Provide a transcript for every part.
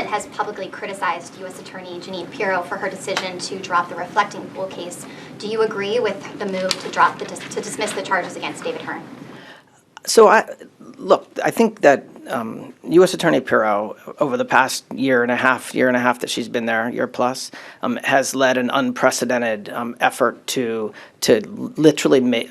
president has publicly criticized U.S. Attorney Jeanine Pirro for her decision to drop the reflecting pool case. Do you agree with the move to dismiss the charges against David Hearn? So, I think that U.S. Attorney Pirro, over the past year and a half that she's been there, year plus, has led an unprecedented effort to literally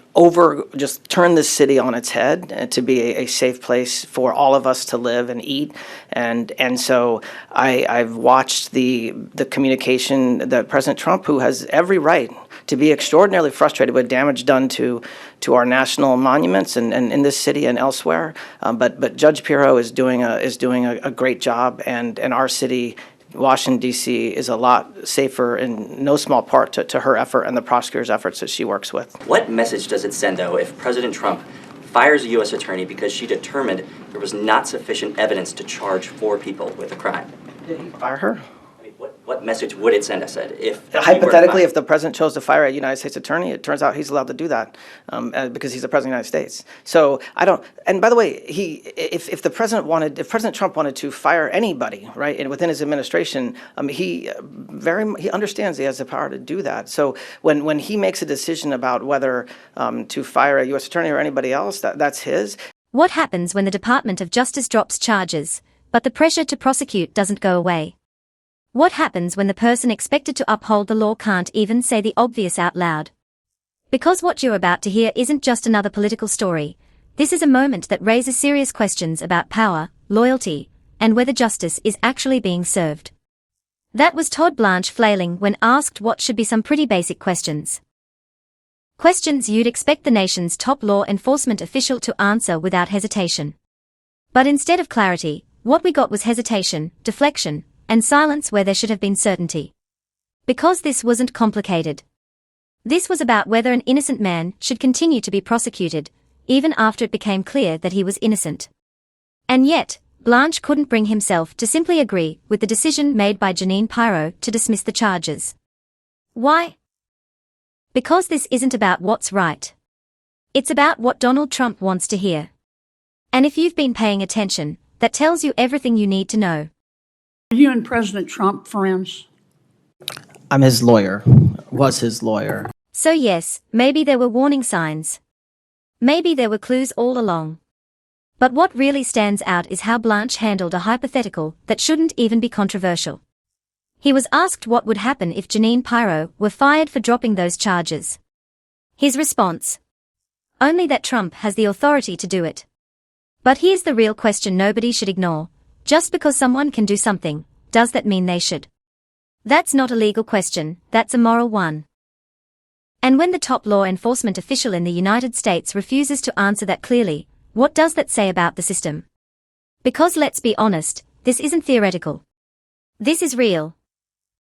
just turn this city on its head and to be a safe place for all of us to live and eat. And so I've watched the communication that President Trump, who has every right to be extraordinarily frustrated with damage done to our national monuments and in this city and elsewhere, but Judge Pirro is doing a great job, and our city, Washington, D.C., is a lot safer in no small part to her effort and the prosecutor's efforts that she works with. What message does it send, though, if President Trump fires a U.S. attorney because she determined there was not sufficient evidence to charge 4 people with a crime? Did he fire her? I mean, what message would it send, I said, if... Hypothetically, if the president chose to fire a United States attorney, it turns out he's allowed to do that because he's the president of the United States. So I don't... And by the way, if President Trump wanted to fire anybody, right, and within his administration, he understands he has the power to do that. So when he makes a decision about whether to fire a U.S. attorney or anybody else, that's his. What happens when the Department of Justice drops charges, but the pressure to prosecute doesn't go away? What happens when the person expected to uphold the law can't even say the obvious out loud? Because what you're about to hear isn't just another political story. This is a moment that raises serious questions about power, loyalty, and whether justice is actually being served. That was Todd Blanch flailing when asked what should be some pretty basic questions. Questions you'd expect the nation's top law enforcement official to answer without hesitation. But instead of clarity, what we got was hesitation, deflection, and silence where there should have been certainty. Because this wasn't complicated. This was about whether an innocent man should continue to be prosecuted, even after it became clear that he was innocent. And yet, Blanch couldn't bring himself to simply agree with the decision made by Jeanine Pirro to dismiss the charges. Why? Because this isn't about what's right. It's about what Donald Trump wants to hear. And if you've been paying attention, that tells you everything you need to know. Are you and President Trump friends? I'm his lawyer. Was his lawyer. So yes, maybe there were warning signs. Maybe there were clues all along. But what really stands out is how Blanch handled a hypothetical that shouldn't even be controversial. He was asked what would happen if Jeanine Pirro were fired for dropping those charges. His response? Only that Trump has the authority to do it. But here's the real question nobody should ignore. Just because someone can do something, does that mean they should? That's not a legal question, that's a moral one. And when the top law enforcement official in the United States refuses to answer that clearly, what does that say about the system? Because let's be honest, this isn't theoretical. This is real.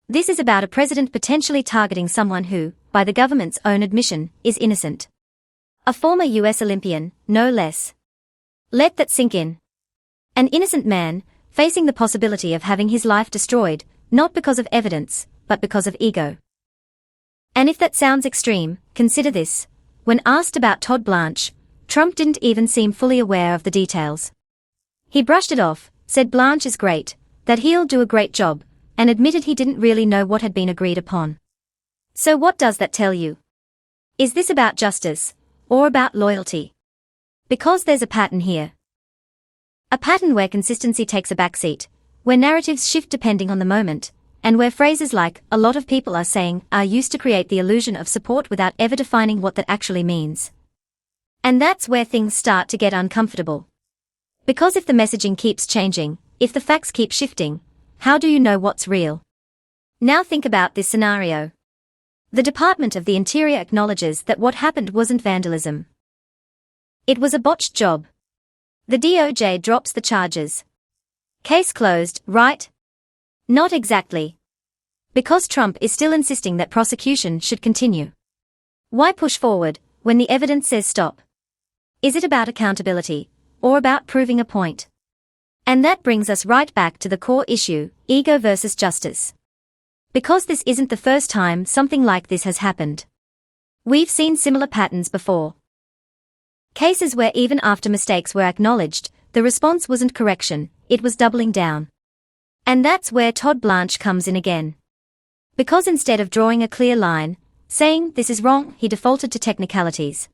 This is about a president potentially targeting someone who, by the government's own admission, is innocent. A former U.S. Olympian, no less. Let that sink in. An innocent man, facing the possibility of having his life destroyed, not because of evidence, but because of ego. And if that sounds extreme, consider this. When asked about Todd Blanch, Trump didn't even seem fully aware of the details. He brushed it off, said Blanch is great, that he'll do a great job, and admitted he didn't really know what had been agreed upon. So what does that tell you? Is this about justice, or about loyalty? Because there's a pattern here. A pattern where consistency takes a backseat, where narratives shift depending on the moment, and where phrases like, a lot of people are saying, are used to create the illusion of support without ever defining what that actually means. And that's where things start to get uncomfortable. Because if the messaging keeps changing, if the facts keep shifting, how do you know what's real? Now think about this scenario. The Department of the Interior acknowledges that what happened wasn't vandalism. It was a botched job. The DOJ drops the charges. Case closed, right? Not exactly. Because Trump is still insisting that prosecution should continue. Why push forward when the evidence says stop? Is it about accountability, or about proving a point? And that brings us right back to the core issue, ego versus justice. Because this isn't the first time something like this has happened. We've seen similar patterns before. Cases where even after mistakes were acknowledged, the response wasn't correction, it was doubling down. And that's where Todd Blanch comes in again. Because instead of drawing a clear line, saying this is wrong, he defaulted to technicalities.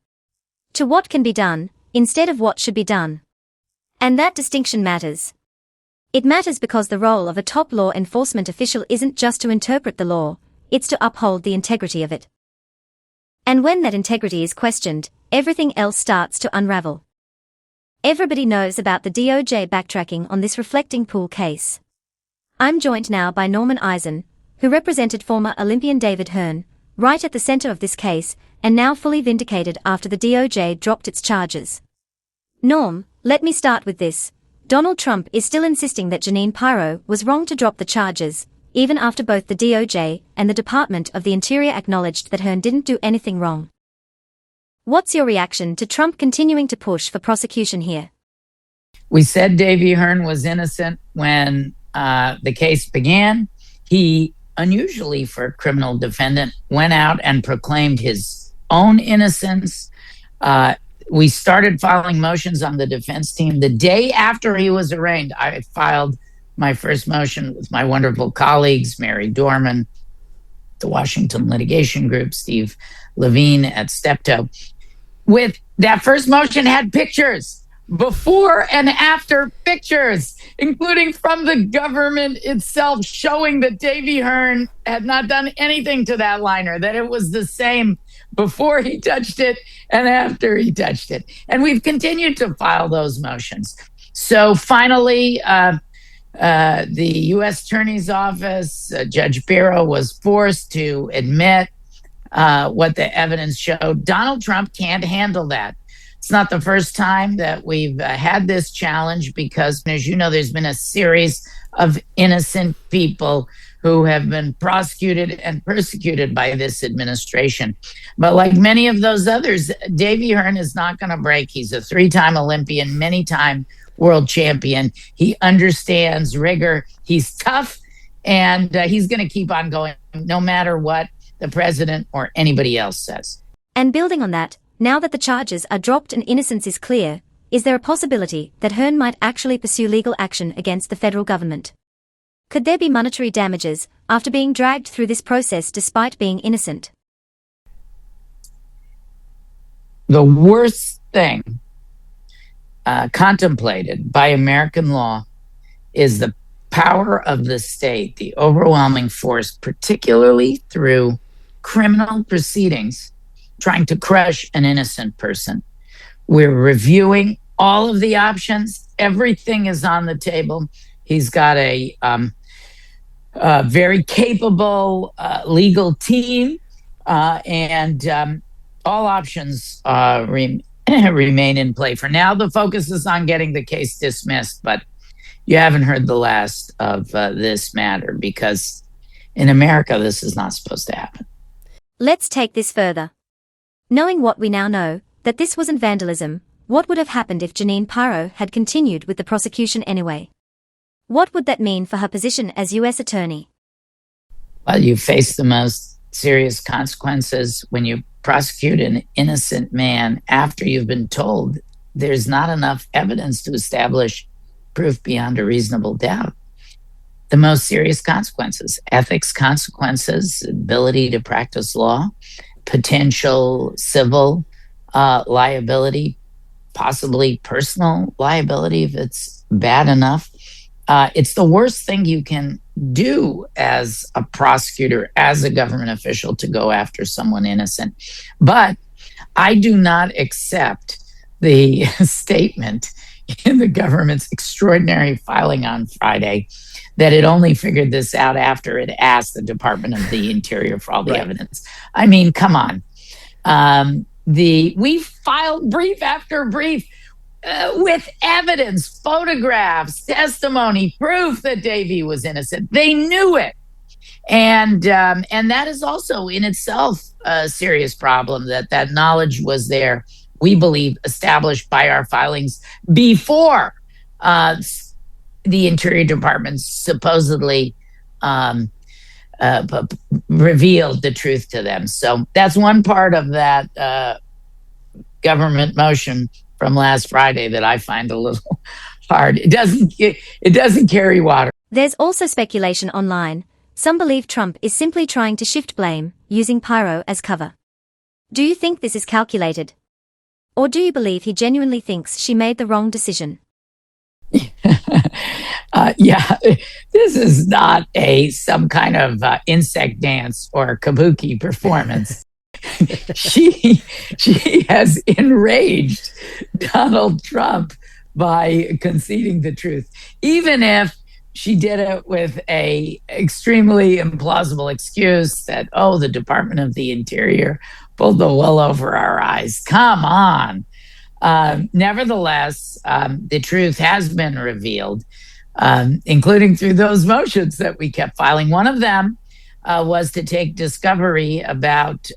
To what can be done, instead of what should be done. And that distinction matters. It matters because the role of a top law enforcement official isn't just to interpret the law, it's to uphold the integrity of it. And when that integrity is questioned, everything else starts to unravel. Everybody knows about the DOJ backtracking on this reflecting pool case. I'm joined now by Norman Eisen, who represented former Olympian David Hearn, right at the center of this case, and now fully vindicated after the DOJ dropped its charges. Norm, let me start with this. Donald Trump is still insisting that Jeanine Pirro was wrong to drop the charges, even after both the DOJ and the Department of the Interior acknowledged that Hearn didn't do anything wrong. What's your reaction to Trump continuing to push for prosecution here? We said Davy Hearn was innocent when the case began. He, unusually for a criminal defendant, went out and proclaimed his own innocence. We started filing motions on the defense team. The day after he was arraigned, I filed my first motion with my wonderful colleagues, Mary Dorman, the Washington Litigation Group, Steve Levine at Steptoe. With that first motion had pictures, before and after pictures, including from the government itself, showing that Davy Hearn had not done anything to that liner, that it was the same before he touched it and after he touched it. And we've continued to file those motions. So finally, the U.S. Attorney's Office, Judge Pirro, was forced to admit what the evidence showed. Donald Trump can't handle that. It's not the first time that we've had this challenge because, as you know, there's been a series of innocent people who have been prosecuted and persecuted by this administration. But like many of those others, Davy Hearn is not going to break. He's a three-time Olympian, many-time world champion. He understands rigor. He's tough, and he's going to keep on going no matter what the president or anybody else says. And building on that, now that the charges are dropped and innocence is clear, is there a possibility that Hearn might actually pursue legal action against the federal government? Could there be monetary damages after being dragged through this process despite being innocent? The worst thing contemplated by American law is the power of the state, the overwhelming force, particularly through criminal proceedings, trying to crush an innocent person. We're reviewing all of the options. Everything is on the table. He's got a very capable legal team, and all options remain in play. For now, the focus is on getting the case dismissed, but you haven't heard the last of this matter because in America, this is not supposed to happen. Let's take this further. Knowing what we now know, that this wasn't vandalism, what would have happened if Jeanine Pirro had continued with the prosecution anyway? What would that mean for her position as U.S. Attorney? Well, you face the most serious consequences when you prosecute an innocent man after you've been told there's not enough evidence to establish proof beyond a reasonable doubt. The most serious consequences, ethics consequences, ability to practice law, potential civil liability, possibly personal liability if it's bad enough. It's the worst thing you can do as a prosecutor, as a government official, to go after someone innocent. But I do not accept the statement in the government's extraordinary filing on Friday that it only figured this out after it asked the Department of the Interior for all the evidence. I mean, come on. We filed brief after brief with evidence, photographs, testimony, proof that Davy was innocent. They knew it. And that is also in itself a serious problem, that knowledge was there, we believe, established by our filings before the Interior Department supposedly revealed the truth to them. So that's one part of that government motion from last Friday that I find a little hard. It doesn't carry water. There's also speculation online. Some believe Trump is simply trying to shift blame, using pyro as cover. Do you think this is calculated? Or do you believe he genuinely thinks she made the wrong decision? Yeah, this is not some kind of insect dance or kabuki performance. she has enraged Donald Trump by conceding the truth, even if she did it with a extremely implausible excuse that, the Department of the Interior pulled the wool over our eyes. Come on. Nevertheless, the truth has been revealed, including through those motions that we kept filing. One of them was to take discovery about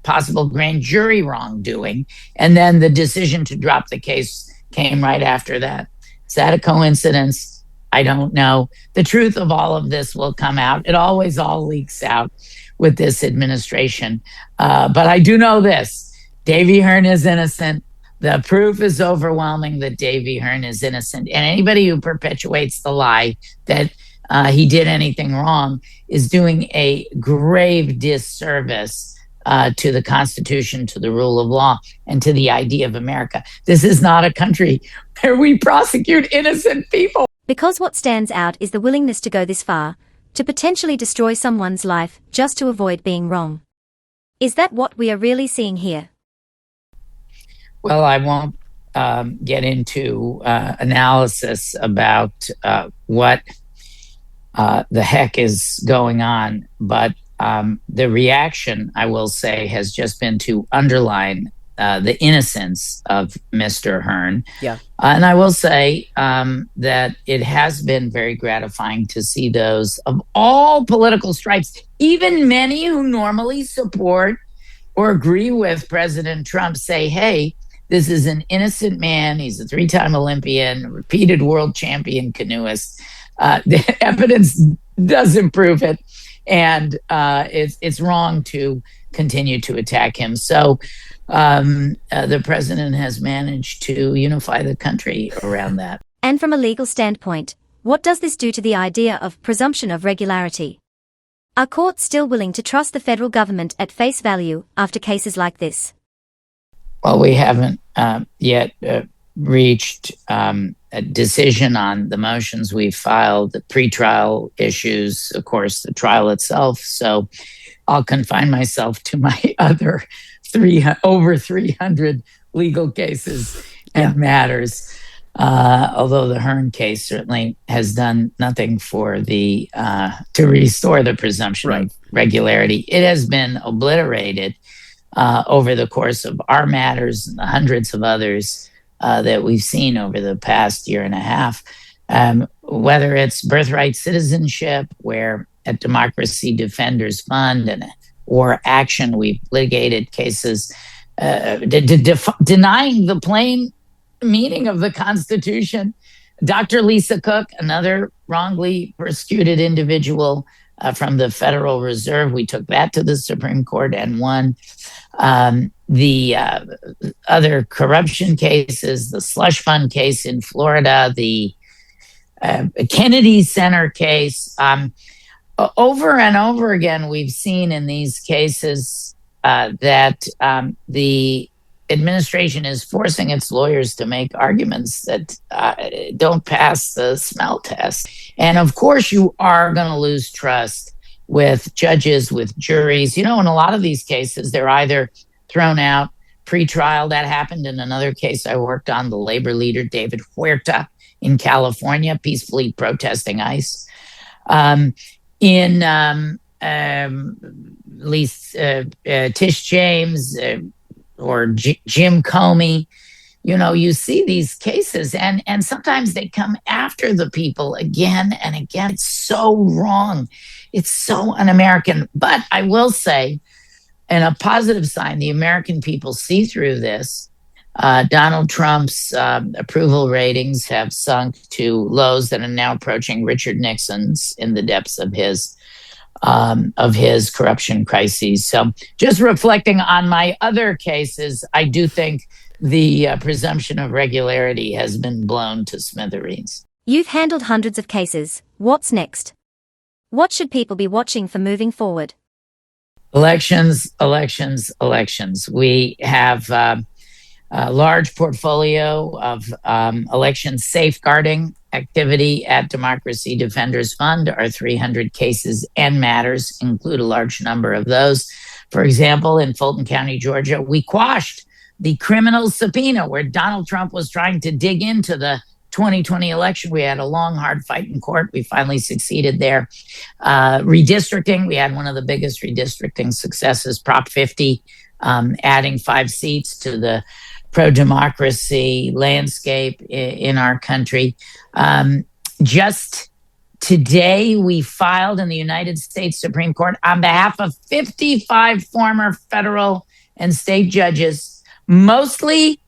possible grand jury wrongdoing, and then the decision to drop the case came right after that. Is that a coincidence? I don't know. The truth of all of this will come out. It always all leaks out with this administration. But I do know this. Davy Hearn is innocent. The proof is overwhelming that Davy Hearn is innocent. And anybody who perpetuates the lie that he did anything wrong is doing a grave disservice to the Constitution, to the rule of law, and to the idea of America. This is not a country where we prosecute innocent people. Because what stands out is the willingness to go this far, to potentially destroy someone's life just to avoid being wrong. Is that what we are really seeing here? Well, I won't get into analysis about what the heck is going on, but the reaction, I will say, has just been to underline the innocence of Mr. Hearn. Yeah. And I will say that it has been very gratifying to see those of all political stripes, even many who normally support or agree with President Trump, say, hey, this is an innocent man. He's a 3-time Olympian, repeated world champion canoeist. The evidence doesn't prove it. And it's wrong to continue to attack him. So the president has managed to unify the country around that. And from a legal standpoint, what does this do to the idea of presumption of regularity? Are courts still willing to trust the federal government at face value after cases like this? Well, we haven't yet reached a decision on the motions we filed, the pretrial issues, of course, the trial itself. So I'll confine myself to my other over 300 legal cases and matters. Although the Hearn case certainly has done nothing for to restore the presumption of regularity. It has been obliterated over the course of our matters and the hundreds of others that we've seen over the past year and a half. Whether it's birthright citizenship, where at Democracy Defenders Fund or Action, we've litigated cases denying the plain meaning of the Constitution. Dr. Lisa Cook, another wrongly persecuted individual from the Federal Reserve, we took that to the Supreme Court and won. The other corruption cases, the slush fund case in Florida, the Kennedy Center case, over and over again, we've seen in these cases that the administration is forcing its lawyers to make arguments that don't pass the smell test. And of course, you are going to lose trust with judges, with juries. You know, in a lot of these cases, they're either thrown out pre-trial. That happened in another case I worked on, the labor leader, David Huerta in California, peacefully protesting ICE. In Tish James or Jim Comey, you know, you see these cases and sometimes they come after the people again and again. It's so wrong. It's so un-American. But I will say, and a positive sign, the American people see through this. Donald Trump's approval ratings have sunk to lows that are now approaching Richard Nixon's in the depths of his corruption crises. So just reflecting on my other cases, I do think the presumption of regularity has been blown to smithereens. You've handled hundreds of cases. What's next? What should people be watching for moving forward? Elections, elections, elections. We have a large portfolio of election safeguarding activity at Democracy Defenders Fund. Our 300 cases and matters include a large number of those. For example, in Fulton County, Georgia, we quashed the criminal subpoena where Donald Trump was trying to dig into the 2020 election. We had a long, hard fight in court. We finally succeeded there. Redistricting, we had one of the biggest redistricting successes, Prop 50, adding 5 seats to the pro-democracy landscape in our country. Just today, we filed in the United States Supreme Court on behalf of 55 former federal and state judges, mostly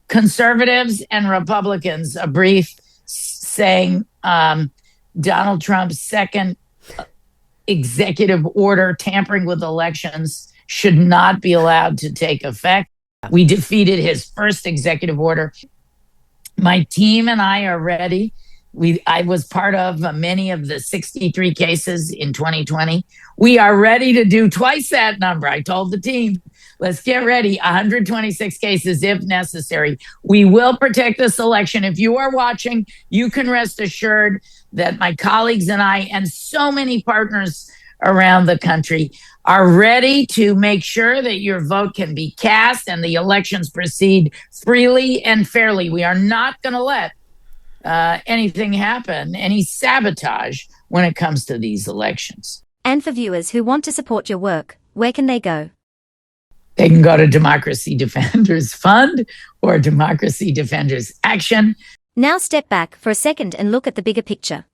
conservatives and Republicans, a brief saying Donald Trump's second executive order tampering with elections should not be allowed to take effect. We defeated his first executive order. My team and I are ready. I was part of many of the 63 cases in 2020. We are ready to do twice that number. I told the team, let's get ready, 126 cases if necessary. We will protect this election. If you are watching, you can rest assured that my colleagues and I and so many partners around the country are ready to make sure that your vote can be cast and the elections proceed freely and fairly. We are not going to let anything happen, any sabotage when it comes to these elections. And for viewers who want to support your work, where can they go? They can go to Democracy Defenders Fund or Democracy Defenders Action. Now step back for a second and look at the bigger picture.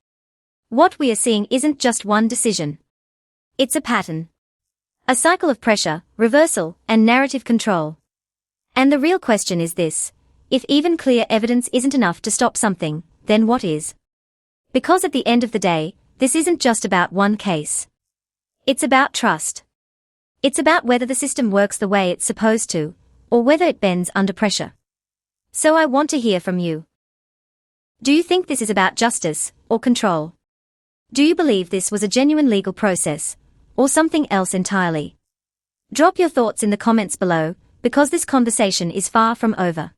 What we are seeing isn't just one decision. It's a pattern. A cycle of pressure, reversal, and narrative control. And the real question is this: if even clear evidence isn't enough to stop something, then what is? Because at the end of the day, this isn't just about one case. It's about trust. It's about whether the system works the way it's supposed to, or whether it bends under pressure. So I want to hear from you. Do you think this is about justice, or control? Do you believe this was a genuine legal process, or something else entirely? Drop your thoughts in the comments below, because this conversation is far from over.